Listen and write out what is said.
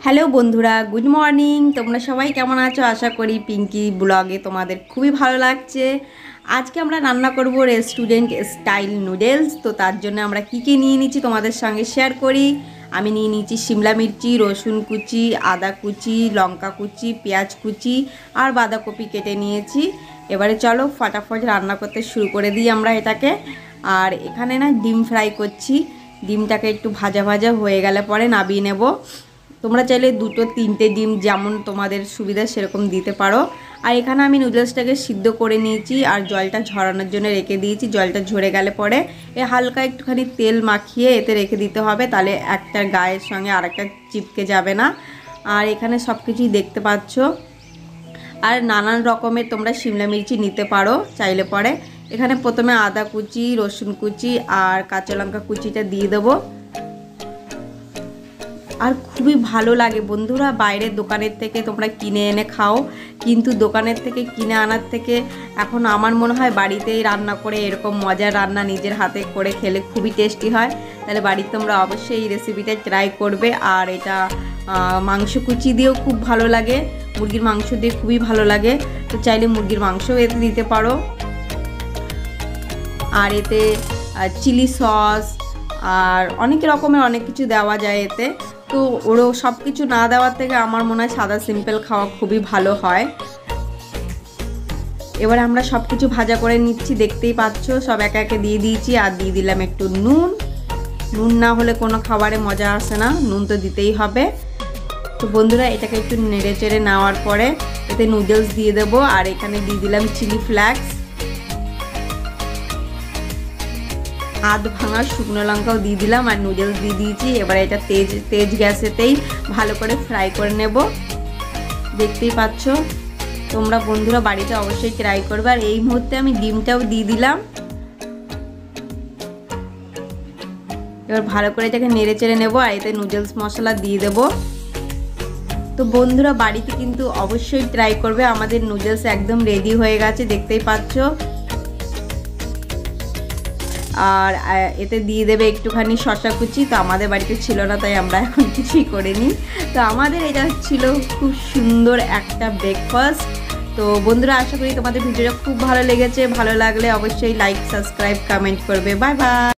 Hello বন্ধুরা, good morning. তোমরা সবাই কেমন আছো? আশা করি পিঙ্কি ব্লগে তোমাদের খুবই ভালো লাগছে। আজকে আমরা রান্না করব রেস্টুরেন্ট স্টাইল নুডলস। তো তার জন্য আমরা কী নিয়ে নিচ্ছি তোমাদের সঙ্গে শেয়ার করি। আমি নিয়ে নিচ্ছি শিমলা মির্চি, রসুন কুচি, আদা কুচি, লঙ্কা কুচি, পেঁয়াজ কুচি আর বাঁধাকপি কেটে নিয়েছি। এবারে চলো ফটাফট রান্না করতে শুরু করে দিই আমরা এটাকে। আর এখানে না ডিম ফ্রাই করছি। ডিমটাকে একটু ভাজা ভাজা হয়ে গেলে পরে নামিয়ে নেব। তোমরা চাইলে 2-3টে ডিম যেমন তোমাদের সুবিধা সেরকম দিতে পারো। আর এখানে আমি নুডলসটাকে সিদ্ধ করে নিয়েছি আর জলটা ঝরানোর জন্য রেখে দিয়েছি। জলটা ঝরে গেলে পরে হালকা একটুখানি তেল মাখিয়ে এতে রেখে দিতে হবে, তাহলে একটার গায়ের সঙ্গে আরেকটা চিপকে যাবে না। আর এখানে সব কিছুই দেখতে পাচ্ছ। আর নানান রকমের তোমরা শিমলা মির্চি নিতে পারো চাইলে পরে। এখানে প্রথমে আদা কুচি, রসুন কুচি আর কাঁচা লঙ্কা কুচিটা দিয়ে দেবো। আর খুবই ভালো লাগে বন্ধুরা, বাইরের দোকানের থেকে তোমরা কিনে এনে খাও, কিন্তু দোকানের থেকে কিনে আনার থেকে এখন আমার মনে হয় বাড়িতেই রান্না করে এরকম মজার রান্না নিজের হাতে করে খেলে খুবই টেস্টি হয়। তাহলে বাড়িতে তোমরা অবশ্যই এই রেসিপিটা ট্রাই করবে। আর এটা মাংস কুচি দিয়েও খুব ভালো লাগে, মুরগির মাংস দিয়ে খুবই ভালো লাগে। তো চাইলে মুরগির মাংসও এতে দিতে পারো। আর এতে চিলি সস আর অনেক রকমের অনেক কিছু দেওয়া যায় এতে। তো ওরও সব কিছু না দেওয়ার থেকে আমার মনে হয় সাদা সিম্পল খাওয়া খুবই ভালো হয়। এবার আমরা সব কিছু ভাজা করে নিচ্ছি, দেখতেই পাচ্ছ। সব একে একে দিয়ে দিয়েছি আর দিয়ে দিলাম একটু নুন। নুন না হলে কোনো খাবারে মজা আসে না, নুন তো দিতেই হবে। তো বন্ধুরা এটাকে একটু নেড়ে চেড়ে নেওয়ার পরে এতে নুডলস দিয়ে দেবো। আর এখানে দিয়ে দিলাম চিলি ফ্লেক্স, আধ ভাঙা শুকনো লঙ্কাও দিয়ে দিলাম আর নুডলস দিয়ে দিয়েছি। এবার এটা তেজ গ্যাসেতেই ভালো করে ফ্রাই করে নেব, দেখতেই পাচ্ছ। তোমরা বন্ধুরা বাড়িতে অবশ্যই ট্রাই করবে। আর এই মুহূর্তে আমি ডিমটাও দিয়ে দিলাম। এবার ভালো করে এটাকে নেড়ে চেড়ে নেবো আর এতে নুডলস মশলা দিয়ে দেবো। তো বন্ধুরা বাড়িতে কিন্তু অবশ্যই ট্রাই করবে। আমাদের নুডলস একদম রেডি হয়ে গেছে, দেখতেই পাচ্ছ। আর এতে দিয়ে দেবে একটুখানি শসা কুচি। তো আমাদের বাড়িতে ছিল না, তাই আমরা এখন কিছুই করিনি। তো আমাদের এটা ছিল খুব সুন্দর একটা ব্রেকফাস্ট। তো বন্ধুরা আশা করি তোমাদের ভিডিওটা খুব ভালো লেগেছে। ভালো লাগলে অবশ্যই লাইক, সাবস্ক্রাইব, কমেন্ট করবে। Bye bye.